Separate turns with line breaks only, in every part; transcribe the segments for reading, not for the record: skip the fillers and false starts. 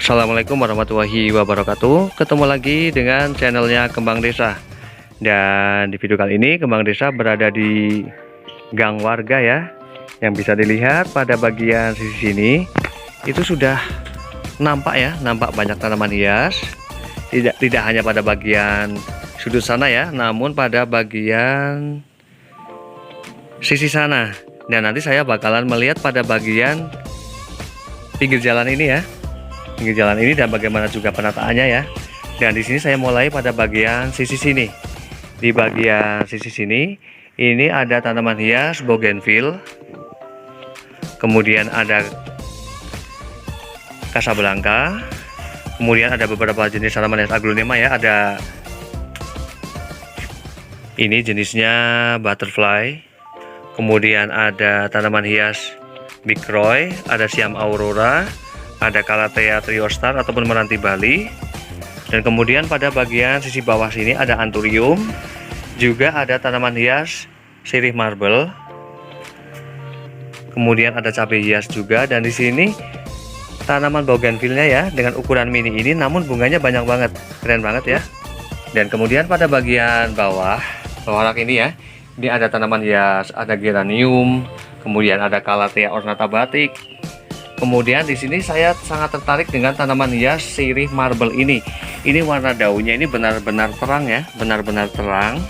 Assalamualaikum warahmatullahi wabarakatuh. Ketemu lagi dengan channelnya Kembang Desa. Dan di video kali ini Kembang Desa berada di gang warga ya. Yang bisa dilihat pada bagian sisi sini itu sudah nampak ya, nampak banyak tanaman hias. Tidak hanya pada bagian sudut sana ya, namun pada bagian sisi sana. Dan nanti saya bakalan melihat pada bagian pinggir jalan ini ya. Pinggir jalan ini dan bagaimana juga penataannya ya. Dan di sini saya mulai pada bagian sisi sini. Di bagian sisi sini ini ada tanaman hias bougainville. Kemudian ada Casablanca. Kemudian ada beberapa jenis tanaman hias aglonema ya. Ada ini jenisnya butterfly. Kemudian ada tanaman hias Big Roy, ada Siam Aurora, ada Calathea Triostar ataupun Meranti Bali. Dan kemudian pada bagian sisi bawah sini ada Anthurium, juga ada tanaman hias sirih marble. Kemudian ada cabai hias juga, dan di sini tanaman bougainville-nya ya dengan ukuran mini ini, namun bunganya banyak banget, keren banget ya. Dan kemudian pada bagian bawah rak ini ya, ini ada tanaman hias, ada geranium, kemudian ada Calathea ornata batik. Kemudian di sini saya sangat tertarik dengan tanaman hias sirih marble ini. Ini warna daunnya ini benar-benar terang ya, benar-benar terang.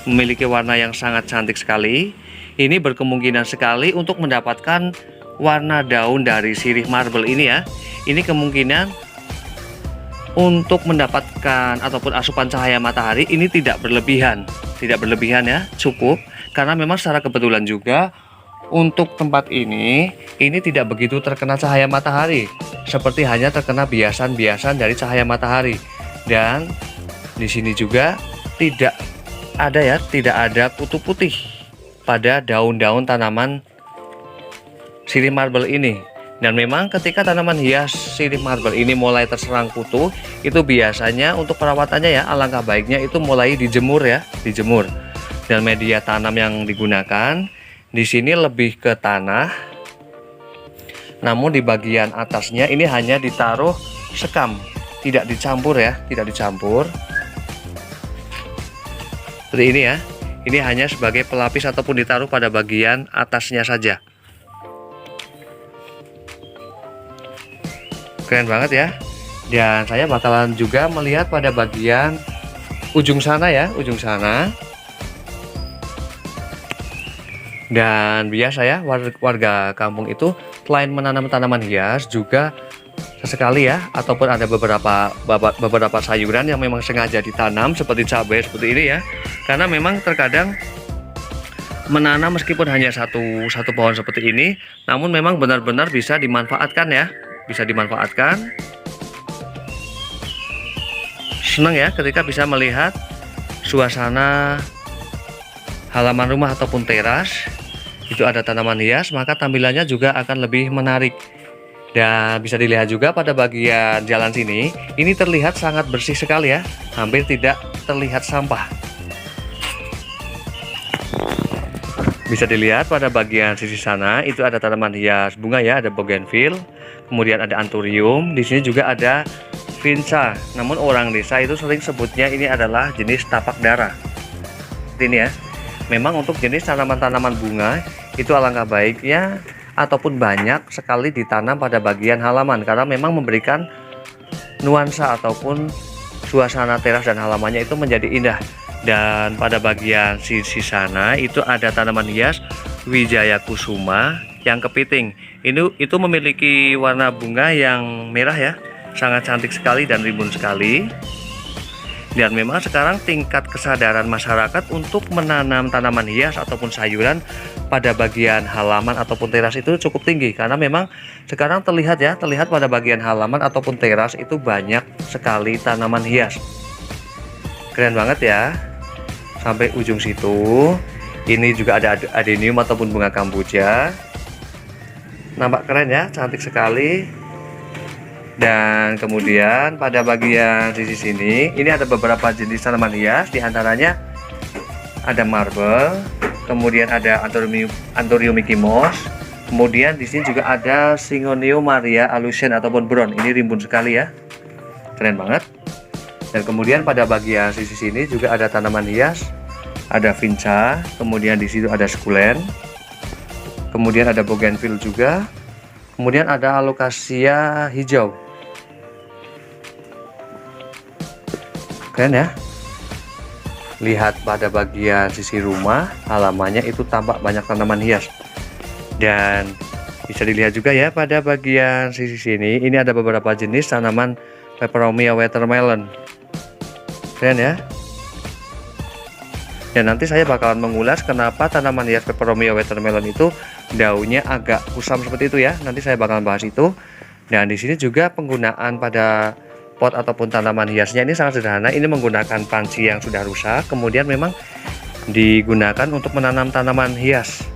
Memiliki warna yang sangat cantik sekali. Ini berkemungkinan sekali untuk mendapatkan warna daun dari sirih marble ini ya. Ini kemungkinan untuk mendapatkan ataupun asupan cahaya matahari ini tidak berlebihan ya, cukup. Karena memang secara kebetulan juga untuk tempat ini tidak begitu terkena cahaya matahari, seperti hanya terkena biasan-biasan dari cahaya matahari. Dan di sini juga tidak ada kutu putih pada daun-daun tanaman sirih marble ini. Dan memang ketika tanaman hias sirih marble ini mulai terserang kutu, itu biasanya untuk perawatannya ya, alangkah baiknya itu mulai dijemur ya, dijemur. Dan media tanam yang digunakan di sini lebih ke tanah, namun di bagian atasnya ini hanya ditaruh sekam, tidak dicampur ya, tidak dicampur. Seperti ini ya, ini hanya sebagai pelapis ataupun ditaruh pada bagian atasnya saja. Keren banget ya. Dan saya bakalan juga melihat pada bagian ujung sana ya, ujung sana. Dan biasa ya, warga kampung itu selain menanam tanaman hias juga sesekali ya, ataupun ada beberapa sayuran yang memang sengaja ditanam seperti cabai seperti ini ya. Karena memang terkadang menanam meskipun hanya satu pohon seperti ini, namun memang benar-benar bisa dimanfaatkan ya, bisa dimanfaatkan. Senang ya ketika bisa melihat suasana halaman rumah ataupun teras itu ada tanaman hias, maka tampilannya juga akan lebih menarik. Dan bisa dilihat juga pada bagian jalan sini, ini terlihat sangat bersih sekali ya, hampir tidak terlihat sampah. Bisa dilihat pada bagian sisi sana itu ada tanaman hias bunga ya, ada bougainville, kemudian ada Anthurium, di sini juga ada Vinca. Namun orang desa itu sering sebutnya ini adalah jenis tapak darah. Ini ya. Memang untuk jenis tanaman-tanaman bunga itu alangkah baiknya ataupun banyak sekali ditanam pada bagian halaman, karena memang memberikan nuansa ataupun suasana teras dan halamannya itu menjadi indah. Dan pada bagian sisi sana itu ada tanaman hias Wijaya Kusuma yang kepiting. Itu memiliki warna bunga yang merah ya, sangat cantik sekali dan rimbun sekali. Dan memang sekarang tingkat kesadaran masyarakat untuk menanam tanaman hias ataupun sayuran pada bagian halaman ataupun teras itu cukup tinggi, karena memang sekarang terlihat pada bagian halaman ataupun teras itu banyak sekali tanaman hias. Keren banget ya, sampai ujung situ. Ini juga ada adenium ataupun bunga kamboja, nampak keren ya, cantik sekali. Dan kemudian pada bagian sisi sini ini ada beberapa jenis tanaman hias, diantaranya ada marble, kemudian ada Anthurium Mickey Mouse, Kemudian di sini juga ada Syngonium Maria Alusen ataupun Bron. Ini rimbun sekali ya, keren banget. Dan kemudian pada bagian sisi sini juga ada tanaman hias, ada Vinca, kemudian di situ ada Succulent, kemudian ada Bougainville juga, kemudian ada Alocasia hijau. Keren ya. Lihat pada bagian sisi rumah, halamannya itu tampak banyak tanaman hias. Dan bisa dilihat juga ya pada bagian sisi sini, ini ada beberapa jenis tanaman Peperomia watermelon. Keren ya. Dan nanti saya bakalan mengulas kenapa tanaman hias Peperomia watermelon itu daunnya agak kusam seperti itu ya. Nanti saya bakalan bahas itu. Dan di sini juga penggunaan pada pot ataupun tanaman hiasnya ini sangat sederhana. Ini menggunakan panci yang sudah rusak, kemudian memang digunakan untuk menanam tanaman hias.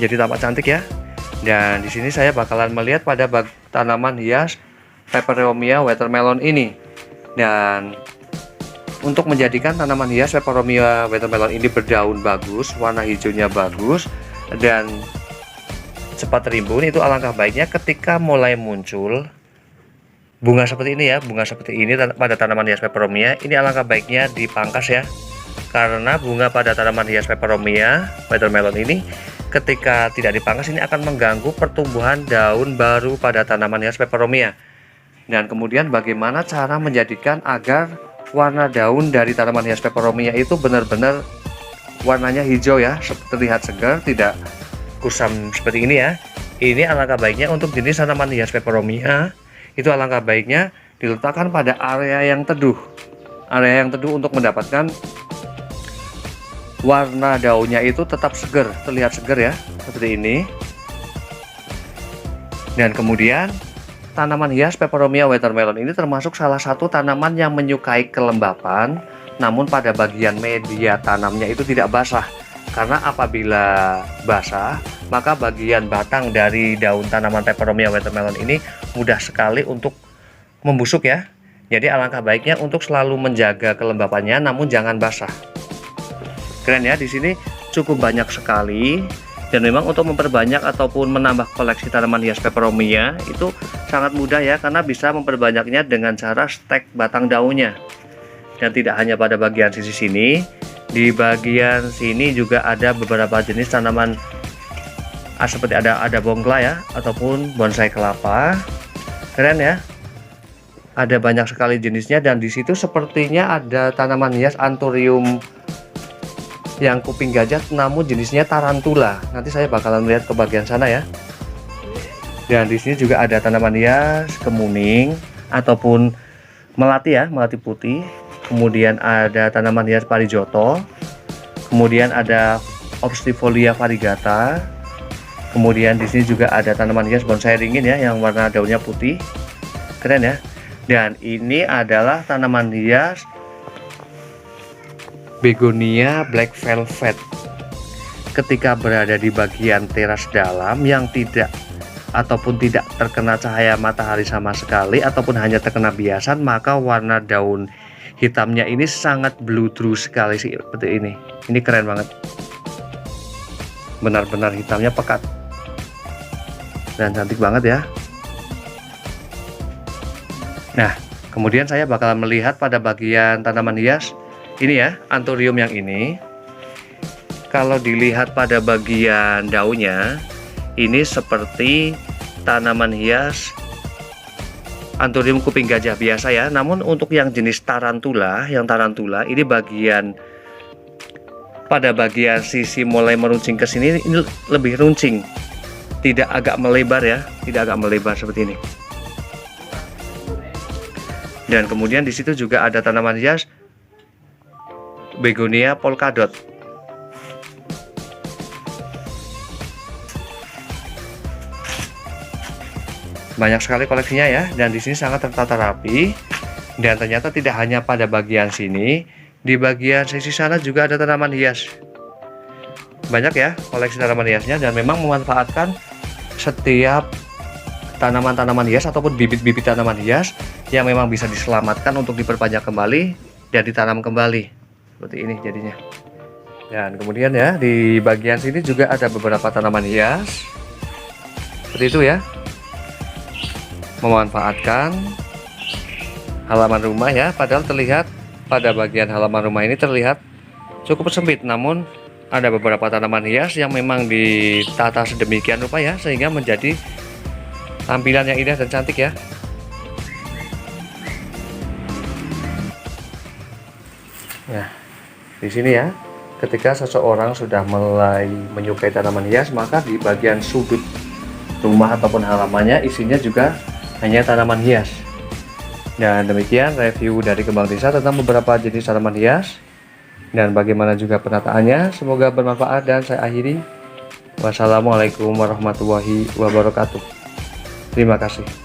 Jadi tampak cantik ya. Dan di sini saya bakalan melihat pada tanaman hias Peperomia watermelon ini. Dan untuk menjadikan tanaman hias Peperomia watermelon ini berdaun bagus, warna hijaunya bagus, dan cepat rimbun, itu alangkah baiknya ketika mulai muncul bunga seperti ini ya. Bunga seperti ini pada tanaman hias Peperomia ini alangkah baiknya dipangkas ya. Karena bunga pada tanaman hias Peperomia watermelon ini ketika tidak dipangkas ini akan mengganggu pertumbuhan daun baru pada tanaman hias Peperomia. Dan kemudian bagaimana cara menjadikan agar warna daun dari tanaman hias Peperomia itu benar-benar warnanya hijau ya, terlihat segar, tidak kusam seperti ini ya. Ini alangkah baiknya untuk jenis tanaman hias Peperomia, itu alangkah baiknya diletakkan pada area yang teduh. Area yang teduh untuk mendapatkan warna daunnya itu tetap segar, terlihat segar ya, seperti ini. Dan kemudian tanaman hias Peperomia watermelon ini termasuk salah satu tanaman yang menyukai kelembapan, namun pada bagian media tanamnya itu tidak basah. Karena apabila basah, maka bagian batang dari daun tanaman Peperomia watermelon ini mudah sekali untuk membusuk ya. Jadi alangkah baiknya untuk selalu menjaga kelembapannya, namun jangan basah. Keren ya, di sini cukup banyak sekali. Dan memang untuk memperbanyak ataupun menambah koleksi tanaman hias Peperomia itu sangat mudah ya, karena bisa memperbanyaknya dengan cara stek batang daunnya. Dan tidak hanya pada bagian sisi sini, di bagian sini juga ada beberapa jenis tanaman seperti ada bongkla ya, ataupun bonsai kelapa. Keren ya. Ada banyak sekali jenisnya, dan di situ sepertinya ada tanaman hias Anthurium yang kuping gajah, namun jenisnya tarantula. Nanti saya bakalan melihat ke bagian sana ya. Dan di sini juga ada tanaman hias kemuning ataupun melati ya, melati putih. Kemudian ada tanaman hias parijoto. Kemudian ada Obstifolia variegata. Kemudian di sini juga ada tanaman hias bonsai ringin ya, yang warna daunnya putih. Keren ya. Dan ini adalah tanaman hias Begonia Black Velvet. Ketika berada di bagian teras dalam yang tidak terkena cahaya matahari sama sekali, ataupun hanya terkena biasan, maka warna daun hitamnya ini sangat blue-true sekali sih, seperti ini. Ini keren banget. Benar-benar hitamnya pekat dan cantik banget ya. Nah, kemudian saya bakalan melihat pada bagian tanaman hias ini ya, Anthurium yang ini. Kalau dilihat pada bagian daunnya, ini seperti tanaman hias Anthurium kuping gajah biasa ya. Namun untuk yang jenis tarantula, ini pada bagian sisi mulai meruncing ke sini ini lebih runcing, tidak agak melebar ya, tidak agak melebar seperti ini. Dan kemudian di situ juga ada tanaman hias Begonia polkadot. Banyak sekali koleksinya ya, dan di sini sangat tertata rapi. Dan ternyata tidak hanya pada bagian sini, di bagian sisi sana juga ada tanaman hias. Banyak ya koleksi tanaman hiasnya, dan memang memanfaatkan setiap tanaman-tanaman hias ataupun bibit-bibit tanaman hias yang memang bisa diselamatkan untuk diperbanyak kembali dan ditanam kembali. Seperti ini jadinya. Dan kemudian ya, di bagian sini juga ada beberapa tanaman hias. seperti itu ya, memanfaatkan halaman rumah ya. Padahal terlihat pada bagian halaman rumah ini terlihat cukup sempit, namun ada beberapa tanaman hias yang memang ditata sedemikian rupa ya, sehingga menjadi tampilan yang indah dan cantik ya. Nah, di sini ya, ketika seseorang sudah mulai menyukai tanaman hias, maka di bagian sudut rumah ataupun halamannya isinya juga hanya tanaman hias. Dan demikian review dari Kembang Desa tentang beberapa jenis tanaman hias dan bagaimana juga penataannya. Semoga bermanfaat dan saya akhiri. Wassalamualaikum warahmatullahi wabarakatuh. Terima kasih.